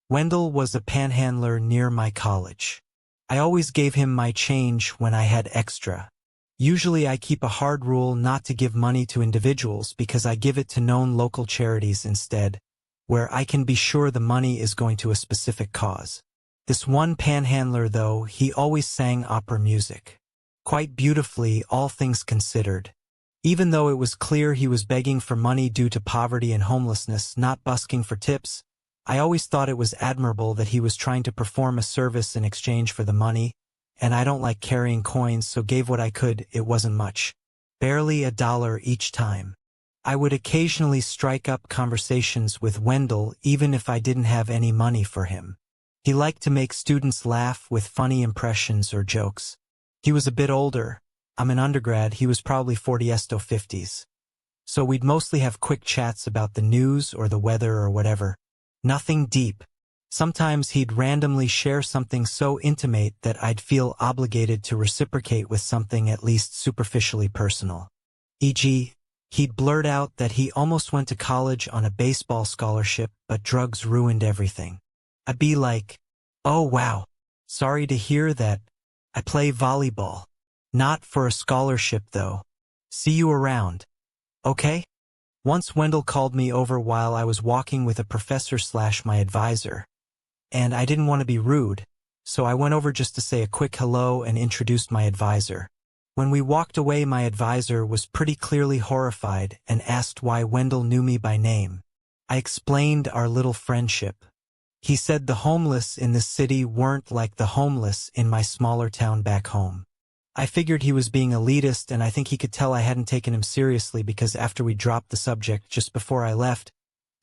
Wendell was a panhandler near my college. I always gave him my change when I had extra. Usually I keep a hard rule not to give money to individuals because I give it to known local charities instead, where I can be sure the money is going to a specific cause. This one panhandler, though, he always sang opera music. Quite beautifully, all things considered. Even though it was clear he was begging for money due to poverty and homelessness, not busking for tips, I always thought it was admirable that he was trying to perform a service in exchange for the money, and I don't like carrying coins, so gave what I could. It wasn't much. Barely $1 each time. I would occasionally strike up conversations with Wendell even if I didn't have any money for him. He liked to make students laugh with funny impressions or jokes. He was a bit older. I'm an undergrad, he was probably 50s. So we'd mostly have quick chats about the news or the weather or whatever. Nothing deep. Sometimes he'd randomly share something so intimate that I'd feel obligated to reciprocate with something at least superficially personal. E.g., he'd blurt out that he almost went to college on a baseball scholarship, but drugs ruined everything. I'd be like, "Oh wow, sorry to hear that. I play volleyball. Not for a scholarship though. See you around. Okay?" Once Wendell called me over while I was walking with a professor/my advisor, and I didn't want to be rude, so I went over just to say a quick hello and introduced my advisor. When we walked away, my advisor was pretty clearly horrified and asked why Wendell knew me by name. I explained our little friendship. He said the homeless in this city weren't like the homeless in my smaller town back home. I figured he was being elitist, and I think he could tell I hadn't taken him seriously because after we dropped the subject just before I left,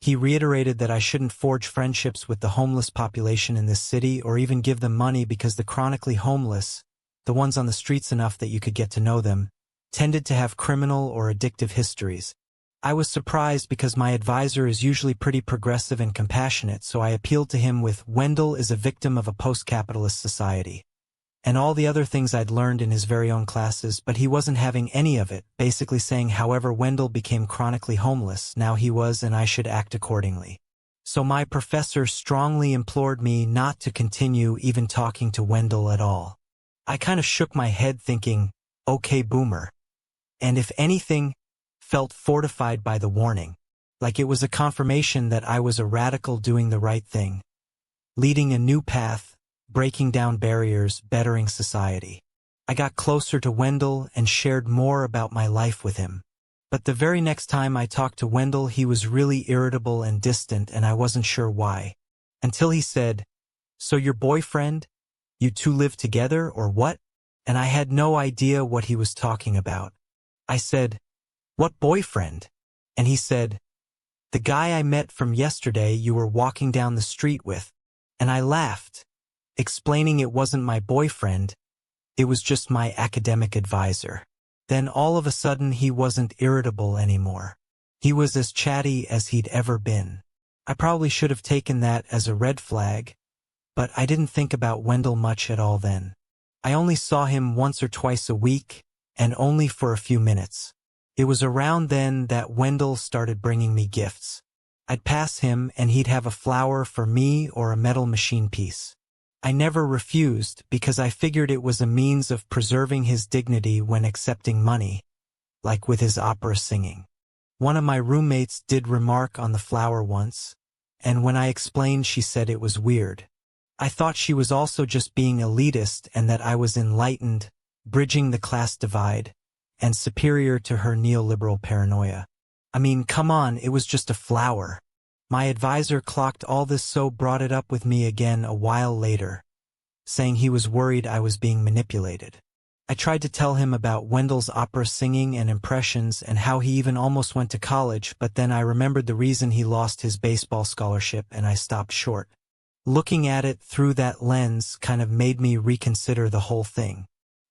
he reiterated that I shouldn't forge friendships with the homeless population in this city or even give them money because the chronically homeless, the ones on the streets enough that you could get to know them, tended to have criminal or addictive histories. I was surprised because my advisor is usually pretty progressive and compassionate, so I appealed to him with Wendell is a victim of a post-capitalist society, and all the other things I'd learned in his very own classes, but he wasn't having any of it, basically saying however Wendell became chronically homeless, now he was and I should act accordingly. So my professor strongly implored me not to continue even talking to Wendell at all. I kind of shook my head thinking, okay boomer. And if anything, felt fortified by the warning, like it was a confirmation that I was a radical doing the right thing, leading a new path, breaking down barriers, bettering society. I got closer to Wendell and shared more about my life with him. But the very next time I talked to Wendell, he was really irritable and distant, and I wasn't sure why. Until he said, "So your boyfriend? You two live together, or what?" And I had no idea what he was talking about. I said, "What boyfriend?" And he said, "The guy I met from yesterday you were walking down the street with." And I laughed, explaining it wasn't my boyfriend, it was just my academic advisor. Then all of a sudden he wasn't irritable anymore. He was as chatty as he'd ever been. I probably should have taken that as a red flag, but I didn't think about Wendell much at all then. I only saw him once or twice a week, and only for a few minutes. It was around then that Wendell started bringing me gifts. I'd pass him and he'd have a flower for me or a metal machine piece. I never refused because I figured it was a means of preserving his dignity when accepting money, like with his opera singing. One of my roommates did remark on the flower once, and when I explained she said it was weird. I thought she was also just being elitist and that I was enlightened, bridging the class divide, and superior to her neoliberal paranoia. I mean, come on, it was just a flower. My advisor clocked all this, so brought it up with me again a while later, saying he was worried I was being manipulated. I tried to tell him about Wendell's opera singing and impressions and how he even almost went to college, but then I remembered the reason he lost his baseball scholarship and I stopped short. Looking at it through that lens kind of made me reconsider the whole thing.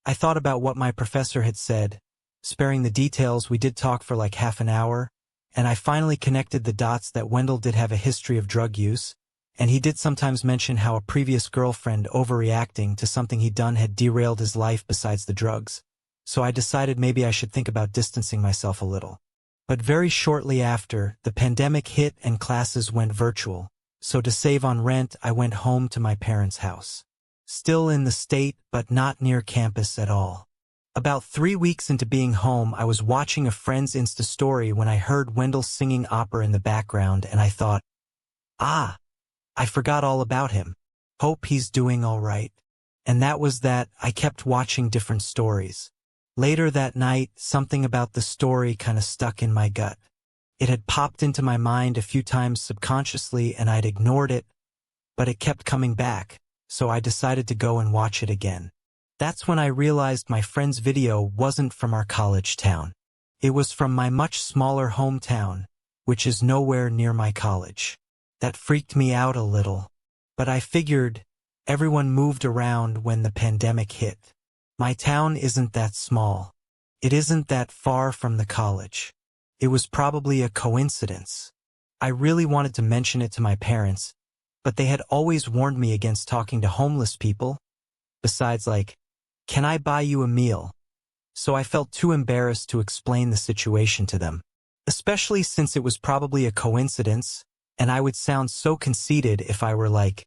I thought about what my professor had said. Sparing the details, we did talk for like half an hour, and I finally connected the dots that Wendell did have a history of drug use, and he did sometimes mention how a previous girlfriend overreacting to something he'd done had derailed his life besides the drugs. So I decided maybe I should think about distancing myself a little. But very shortly after, the pandemic hit and classes went virtual, so to save on rent, I went home to my parents' house. Still in the state, but not near campus at all. About 3 weeks into being home, I was watching a friend's Insta story when I heard Wendell singing opera in the background, and I thought, ah, I forgot all about him. Hope he's doing all right. And that was that. I kept watching different stories. Later that night, something about the story kind of stuck in my gut. It had popped into my mind a few times subconsciously and I'd ignored it, but it kept coming back, so I decided to go and watch it again. That's when I realized my friend's video wasn't from our college town. It was from my much smaller hometown, which is nowhere near my college. That freaked me out a little, but I figured everyone moved around when the pandemic hit. My town isn't that small. It isn't that far from the college. It was probably a coincidence. I really wanted to mention it to my parents, but they had always warned me against talking to homeless people. Besides, can I buy you a meal? So I felt too embarrassed to explain the situation to them, especially since it was probably a coincidence, and I would sound so conceited if I were like,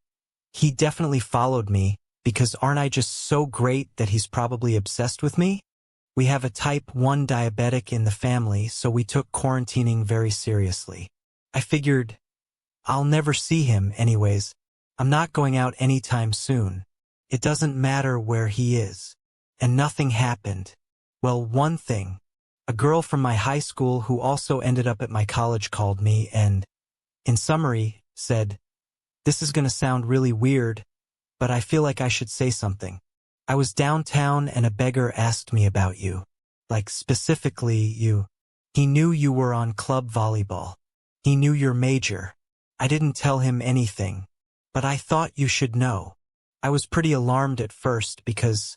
he definitely followed me, because aren't I just so great that he's probably obsessed with me? We have a type 1 diabetic in the family, so we took quarantining very seriously. I figured, I'll never see him anyways. I'm not going out anytime soon. It doesn't matter where he is. And nothing happened. Well, one thing. A girl from my high school who also ended up at my college called me and, in summary, said, "This is going to sound really weird, but I feel like I should say something. I was downtown and a beggar asked me about you. Specifically you. He knew you were on club volleyball. He knew your major. I didn't tell him anything, but I thought you should know." I was pretty alarmed at first because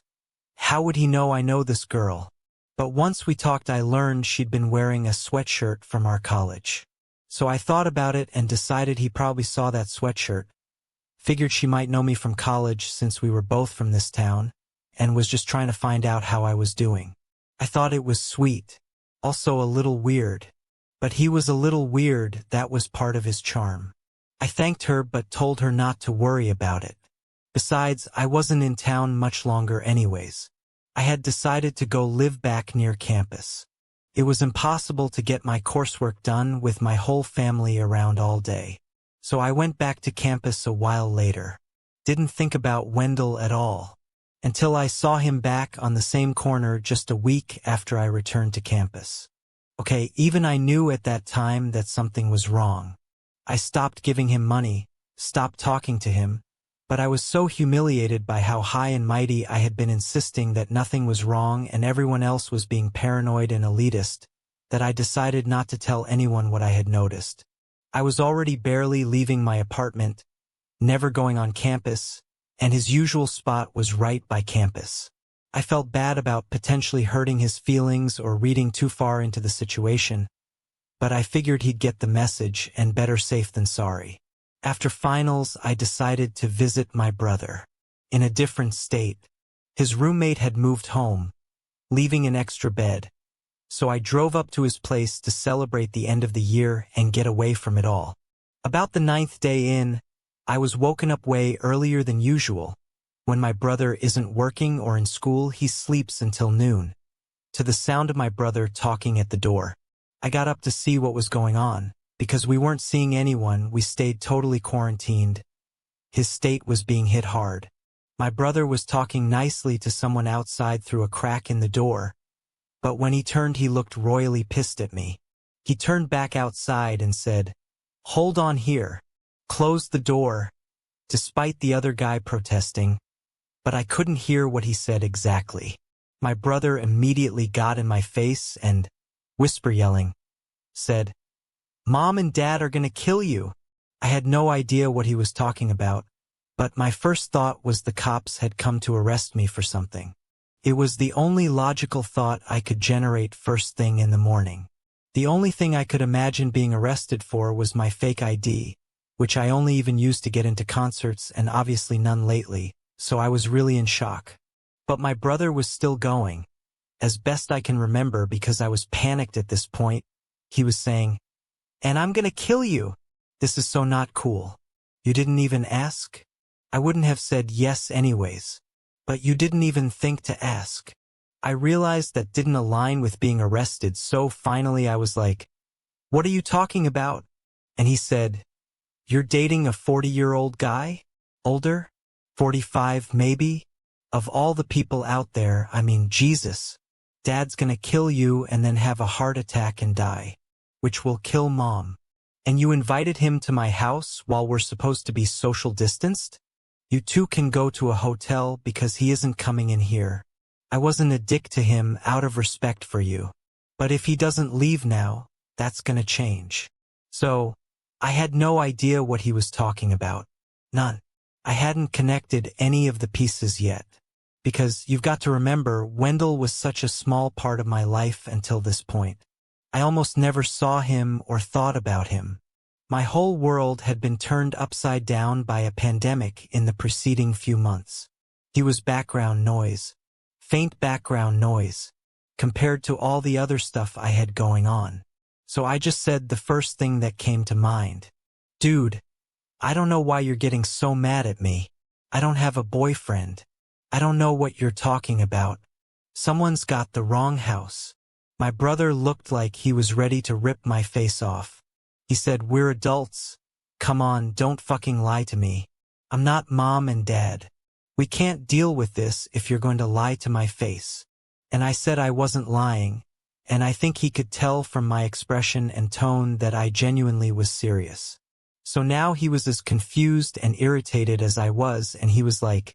how would he know I know this girl? But once we talked, I learned she'd been wearing a sweatshirt from our college. So I thought about it and decided he probably saw that sweatshirt. Figured she might know me from college since we were both from this town, and was just trying to find out how I was doing. I thought it was sweet, also a little weird. But he was a little weird, that was part of his charm. I thanked her but told her not to worry about it. Besides, I wasn't in town much longer anyways. I had decided to go live back near campus. It was impossible to get my coursework done with my whole family around all day. So I went back to campus a while later. Didn't think about Wendell at all, until I saw him back on the same corner just a week after I returned to campus. Okay, even I knew at that time that something was wrong. I stopped giving him money, stopped talking to him, but I was so humiliated by how high and mighty I had been insisting that nothing was wrong and everyone else was being paranoid and elitist, that I decided not to tell anyone what I had noticed. I was already barely leaving my apartment, never going on campus, and his usual spot was right by campus. I felt bad about potentially hurting his feelings or reading too far into the situation, but I figured he'd get the message and better safe than sorry. After finals, I decided to visit my brother. In a different state. His roommate had moved home, leaving an extra bed. So I drove up to his place to celebrate the end of the year and get away from it all. About the 9th day in, I was woken up way earlier than usual. When my brother isn't working or in school, he sleeps until noon. To the sound of my brother talking at the door. I got up to see what was going on. Because we weren't seeing anyone, we stayed totally quarantined. His state was being hit hard. My brother was talking nicely to someone outside through a crack in the door, but when he turned he looked royally pissed at me. He turned back outside and said, "Hold on here," closed the door, despite the other guy protesting, but I couldn't hear what he said exactly. My brother immediately got in my face and, whisper yelling, said, "Mom and Dad are gonna kill you." I had no idea what he was talking about, but my first thought was the cops had come to arrest me for something. It was the only logical thought I could generate first thing in the morning. The only thing I could imagine being arrested for was my fake ID, which I only even used to get into concerts and obviously none lately, so I was really in shock. But my brother was still going. As best I can remember, because I was panicked at this point, he was saying, "And I'm gonna kill you. This is so not cool." You didn't even ask? I wouldn't have said yes anyways. But you didn't even think to ask. I realized that didn't align with being arrested, so finally I was like, "What are you talking about?" And he said, "You're dating a 40-year-old guy? Older? 45 maybe? Of all the people out there, I mean, Jesus. Dad's gonna kill you and then have a heart attack and die. Which will kill Mom. And you invited him to my house while we're supposed to be social distanced? You two can go to a hotel because he isn't coming in here. I wasn't a dick to him out of respect for you. But if he doesn't leave now, that's gonna change." So, I had no idea what he was talking about. None. I hadn't connected any of the pieces yet. Because you've got to remember, Wendell was such a small part of my life until this point. I almost never saw him or thought about him. My whole world had been turned upside down by a pandemic in the preceding few months. He was background noise. Faint background noise. Compared to all the other stuff I had going on. So I just said the first thing that came to mind. "Dude, I don't know why you're getting so mad at me. I don't have a boyfriend. I don't know what you're talking about. Someone's got the wrong house." My brother looked like he was ready to rip my face off. He said, "We're adults. Come on, don't fucking lie to me. I'm not Mom and Dad. We can't deal with this if you're going to lie to my face." And I said I wasn't lying, and I think he could tell from my expression and tone that I genuinely was serious. So now he was as confused and irritated as I was, and he was like,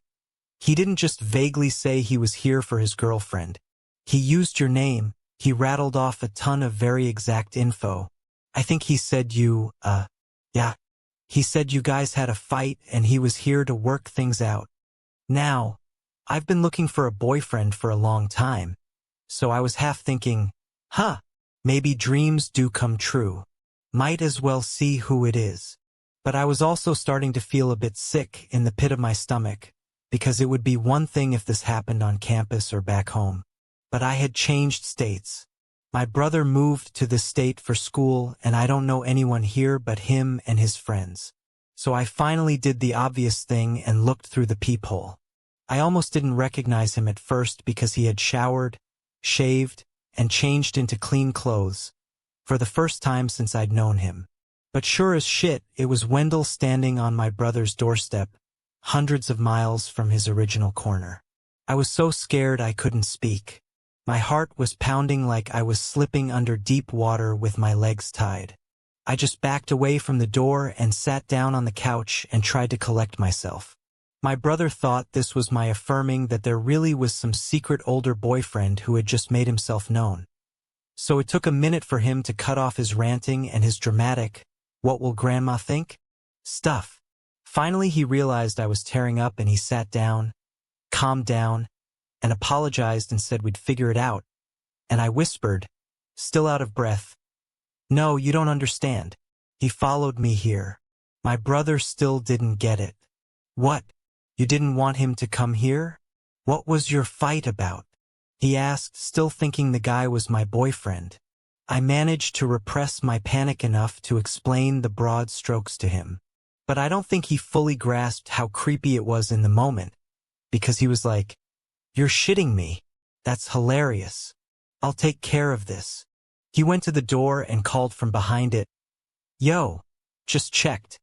"He didn't just vaguely say he was here for his girlfriend. He used your name. He rattled off a ton of very exact info. I think he said yeah. He said you guys had a fight and he was here to work things out. Now, I've been looking for a boyfriend for a long time. So I was half thinking, maybe dreams do come true. Might as well see who it is." But I was also starting to feel a bit sick in the pit of my stomach, because it would be one thing if this happened on campus or back home. But I had changed states. My brother moved to this state for school, and I don't know anyone here but him and his friends. So I finally did the obvious thing and looked through the peephole. I almost didn't recognize him at first because he had showered, shaved, and changed into clean clothes, for the first time since I'd known him. But sure as shit, it was Wendell standing on my brother's doorstep, hundreds of miles from his original corner. I was so scared I couldn't speak. My heart was pounding like I was slipping under deep water with my legs tied. I just backed away from the door and sat down on the couch and tried to collect myself. My brother thought this was my affirming that there really was some secret older boyfriend who had just made himself known. So it took a minute for him to cut off his ranting and his dramatic, "What will Grandma think?" stuff. Finally he realized I was tearing up and he sat down, calmed down, and apologized and said we'd figure it out. And I whispered, still out of breath, "No, you don't understand. He followed me here." My brother still didn't get it. "What? You didn't want him to come here? What was your fight about?" he asked, still thinking the guy was my boyfriend. I managed to repress my panic enough to explain the broad strokes to him. But I don't think he fully grasped how creepy it was in the moment, because he was like, "You're shitting me. That's hilarious. I'll take care of this." He went to the door and called from behind it, "Yo, just checked.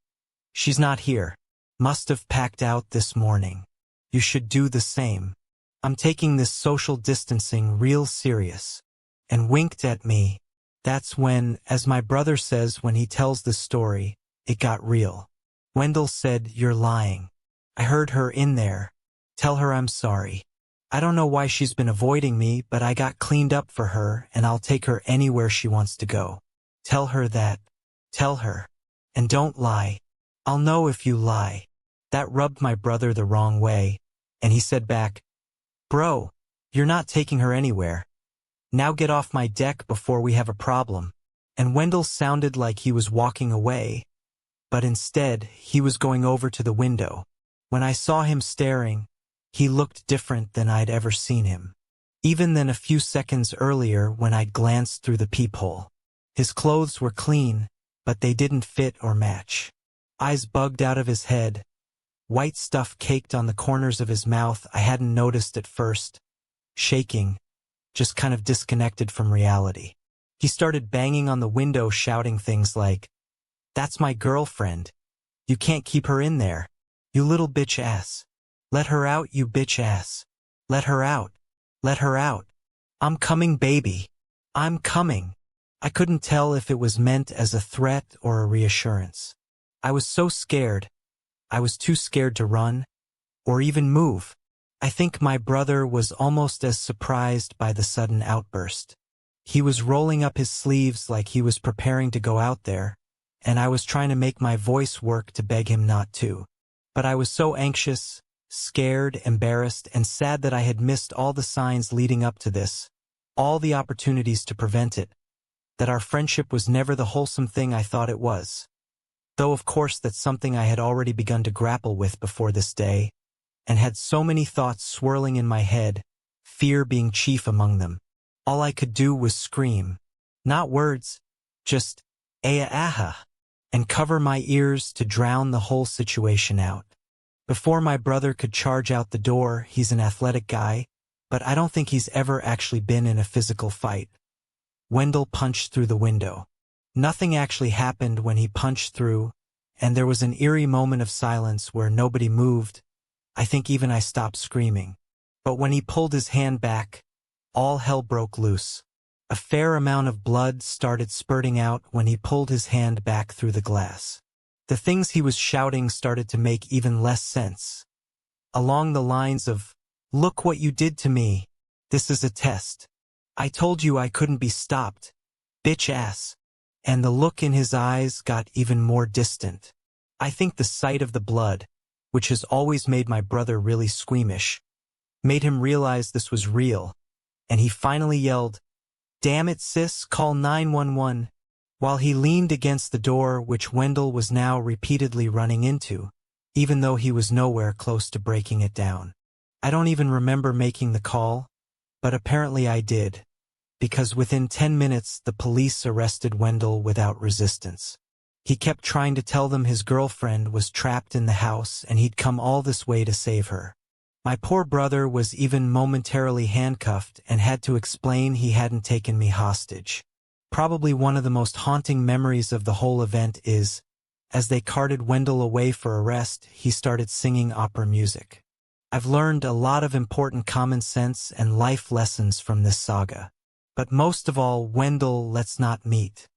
She's not here. Must have packed out this morning. You should do the same. I'm taking this social distancing real serious." And winked at me. That's when, as my brother says when he tells the story, it got real. Wendell said, "You're lying. I heard her in there. Tell her I'm sorry. I don't know why she's been avoiding me, but I got cleaned up for her and I'll take her anywhere she wants to go. Tell her that. Tell her. And don't lie. I'll know if you lie." That rubbed my brother the wrong way, and he said back, "Bro, you're not taking her anywhere. Now get off my deck before we have a problem." And Wendell sounded like he was walking away, but instead he was going over to the window. When I saw him staring, he looked different than I'd ever seen him. Even than a few seconds earlier when I'd glanced through the peephole. His clothes were clean, but they didn't fit or match. eyes bugged out of his head, white stuff caked on the corners of his mouth I hadn't noticed at first, shaking, just kind of disconnected from reality. He started banging on the window, shouting things like, "That's my girlfriend. You can't keep her in there. You little bitch ass. Let her out, you bitch ass. Let her out. Let her out. I'm coming, baby. I'm coming." I couldn't tell if it was meant as a threat or a reassurance. I was so scared. I was too scared to run, or even move. I think my brother was almost as surprised by the sudden outburst. He was rolling up his sleeves like he was preparing to go out there, and I was trying to make my voice work to beg him not to. But I was so anxious, scared, embarrassed, and sad that I had missed all the signs leading up to this, all the opportunities to prevent it, that our friendship was never the wholesome thing I thought it was. Though of course that's something I had already begun to grapple with before this day, and had so many thoughts swirling in my head, fear being chief among them. All I could do was scream. Not words, just "Aya aha," and cover my ears to drown the whole situation out. Before my brother could charge out the door, he's an athletic guy, but I don't think he's ever actually been in a physical fight. Wendell punched through the window. Nothing actually happened when he punched through, and there was an eerie moment of silence where nobody moved. I think even I stopped screaming. But when he pulled his hand back, all hell broke loose. A fair amount of blood started spurting out when he pulled his hand back through the glass. The things he was shouting started to make even less sense. Along the lines of, "Look what you did to me. This is a test. I told you I couldn't be stopped. Bitch ass." And the look in his eyes got even more distant. I think the sight of the blood, which has always made my brother really squeamish, made him realize this was real, and he finally yelled, "Damn it, sis, call 911, while he leaned against the door which Wendell was now repeatedly running into, even though he was nowhere close to breaking it down. I don't even remember making the call, but apparently I did, because within 10 minutes the police arrested Wendell without resistance. He kept trying to tell them his girlfriend was trapped in the house and he'd come all this way to save her. My poor brother was even momentarily handcuffed and had to explain he hadn't taken me hostage. Probably one of the most haunting memories of the whole event is, as they carted Wendell away for arrest, he started singing opera music. I've learned a lot of important common sense and life lessons from this saga. But most of all, Wendell, let's not meet.